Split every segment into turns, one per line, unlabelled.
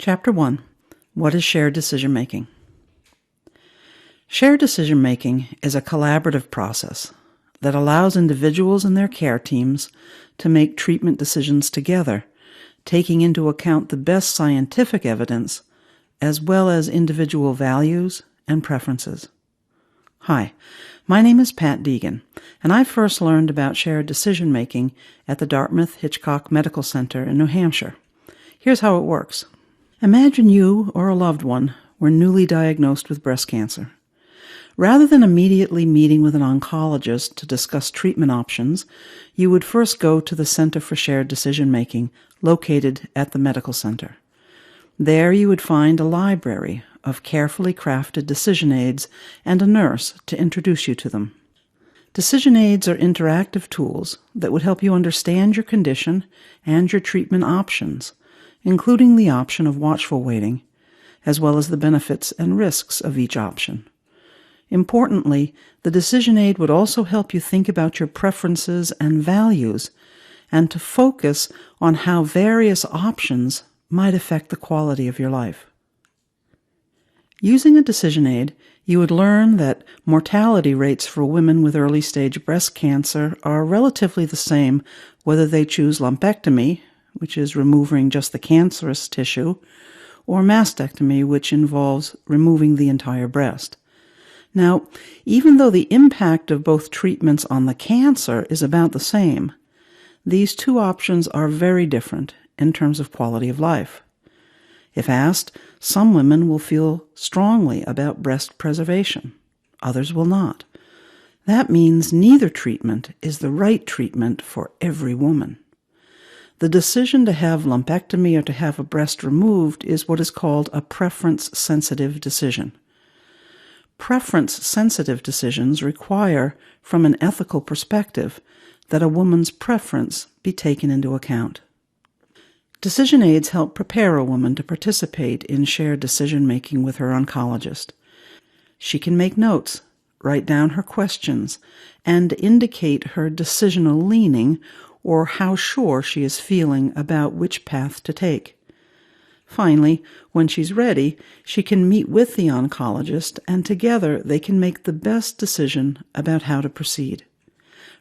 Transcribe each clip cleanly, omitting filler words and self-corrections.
Chapter 1. What is shared decision-making? Shared decision-making is a collaborative process that allows individuals and their care teams to make treatment decisions together, taking into account the best scientific evidence as well as individual values and preferences. Hi, my name is Pat Deegan, and I first learned about shared decision-making at the Dartmouth-Hitchcock Medical Center in New Hampshire. Here's how it works. Imagine you or a loved one were newly diagnosed with breast cancer. Rather than immediately meeting with an oncologist to discuss treatment options, you would first go to the Center for Shared Decision-Making, located at the medical center. There you would find a library of carefully crafted decision aids and a nurse to introduce you to them. Decision aids are interactive tools that would help you understand your condition and your treatment options, including the option of watchful waiting, as well as the benefits and risks of each option. Importantly, the decision aid would also help you think about your preferences and values, and to focus on how various options might affect the quality of your life. Using a decision aid, you would learn that mortality rates for women with early-stage breast cancer are relatively the same whether they choose lumpectomy, which is removing just the cancerous tissue, or mastectomy, which involves removing the entire breast. Now, even though the impact of both treatments on the cancer is about the same, these two options are very different in terms of quality of life. If asked, some women will feel strongly about breast preservation. Others will not. That means neither treatment is the right treatment for every woman. The decision to have lumpectomy or to have a breast removed is what is called a preference-sensitive decision. Preference-sensitive decisions require, from an ethical perspective, that a woman's preference be taken into account. Decision aids help prepare a woman to participate in shared decision-making with her oncologist. She can make notes, write down her questions, and indicate her decisional leaning or how sure she is feeling about which path to take. Finally, when she's ready, she can meet with the oncologist, and together they can make the best decision about how to proceed.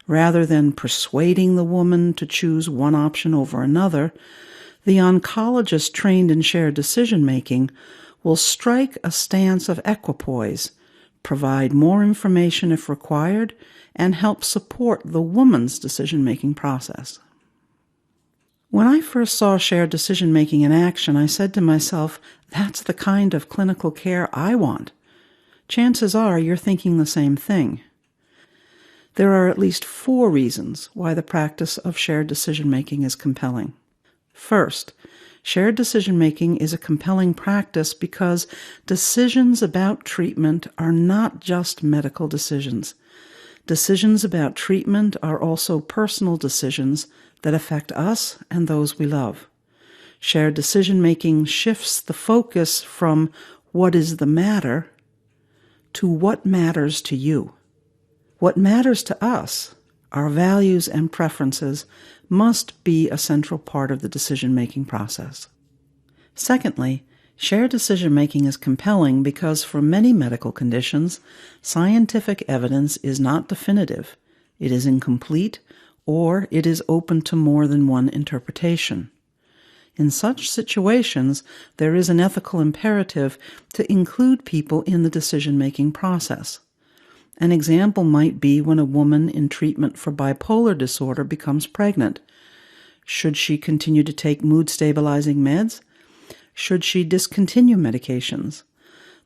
Rather than persuading the woman to choose one option over another, the oncologist trained in shared decision-making will strike a stance of equipoise, provide more information if required, and help support the woman's decision-making process. When I first saw shared decision-making in action, I said to myself, that's the kind of clinical care I want. Chances are you're thinking the same thing. There are at least 4 reasons why the practice of shared decision-making is compelling. First, shared decision-making is a compelling practice because decisions about treatment are not just medical decisions. Decisions about treatment are also personal decisions that affect us and those we love. Shared decision-making shifts the focus from what is the matter to what matters to you. What matters to us, our values and preferences, must be a central part of the decision-making process. Secondly, shared decision-making is compelling because for many medical conditions, scientific evidence is not definitive, it is incomplete, or it is open to more than one interpretation. In such situations, there is an ethical imperative to include people in the decision-making process. An example might be when a woman in treatment for bipolar disorder becomes pregnant. Should she continue to take mood-stabilizing meds? Should she discontinue medications?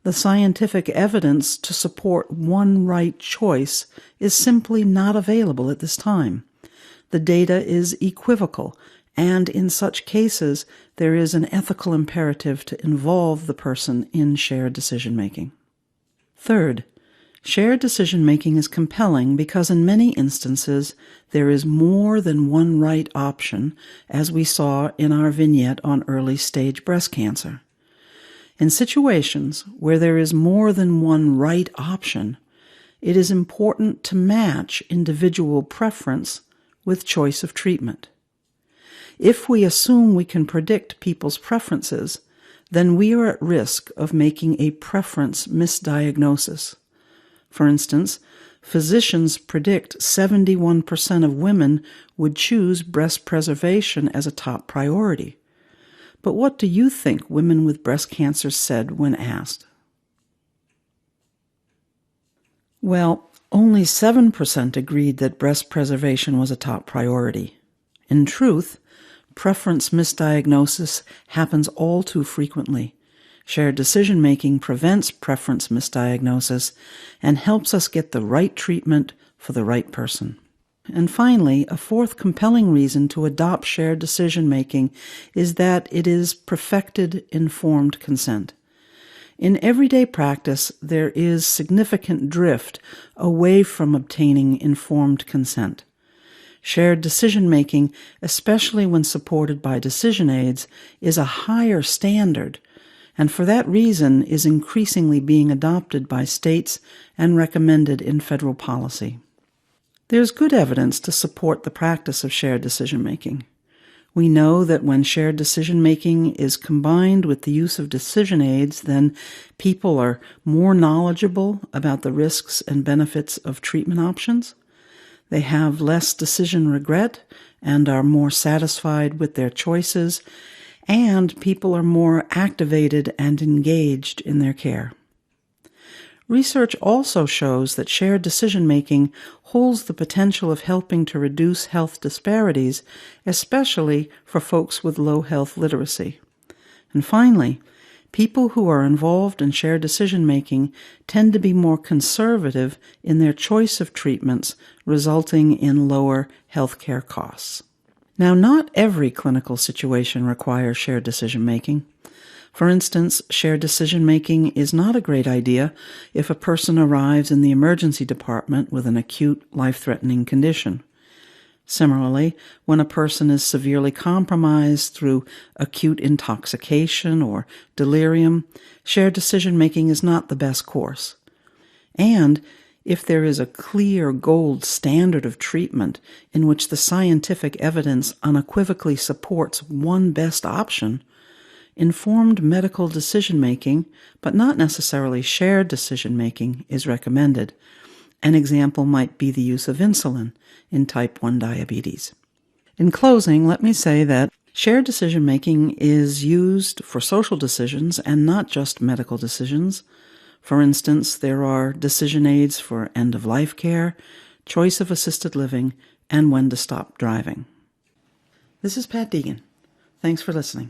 The scientific evidence to support one right choice is simply not available at this time. The data is equivocal, and in such cases, there is an ethical imperative to involve the person in shared decision-making. Third, shared decision-making is compelling because in many instances there is more than one right option, as we saw in our vignette on early-stage breast cancer. In situations where there is more than one right option, it is important to match individual preference with choice of treatment. If we assume we can predict people's preferences, then we are at risk of making a preference misdiagnosis. For instance, physicians predict 71% of women would choose breast preservation as a top priority. But what do you think women with breast cancer said when asked? Well, only 7% agreed that breast preservation was a top priority. In truth, preference misdiagnosis happens all too frequently. Shared decision-making prevents preference misdiagnosis and helps us get the right treatment for the right person. And finally, a fourth compelling reason to adopt shared decision-making is that it is perfected informed consent. In everyday practice, there is significant drift away from obtaining informed consent. Shared decision-making, especially when supported by decision aids, is a higher standard, and for that reason is increasingly being adopted by states and recommended in federal policy. There's good evidence to support the practice of shared decision-making. We know that when shared decision-making is combined with the use of decision aids, then people are more knowledgeable about the risks and benefits of treatment options. They have less decision regret and are more satisfied with their choices, and people are more activated and engaged in their care. Research also shows that shared decision-making holds the potential of helping to reduce health disparities, especially for folks with low health literacy. And finally, people who are involved in shared decision-making tend to be more conservative in their choice of treatments, resulting in lower healthcare costs. Now, not every clinical situation requires shared decision-making. For instance, shared decision-making is not a great idea if a person arrives in the emergency department with an acute, life-threatening condition. Similarly, when a person is severely compromised through acute intoxication or delirium, shared decision-making is not the best course. And if there is a clear gold standard of treatment in which the scientific evidence unequivocally supports one best option, informed medical decision-making, but not necessarily shared decision-making, is recommended. An example might be the use of insulin in type 1 diabetes. In closing, let me say that shared decision-making is used for social decisions and not just medical decisions. For instance, there are decision aids for end-of-life care, choice of assisted living, and when to stop driving. This is Pat Deegan. Thanks for listening.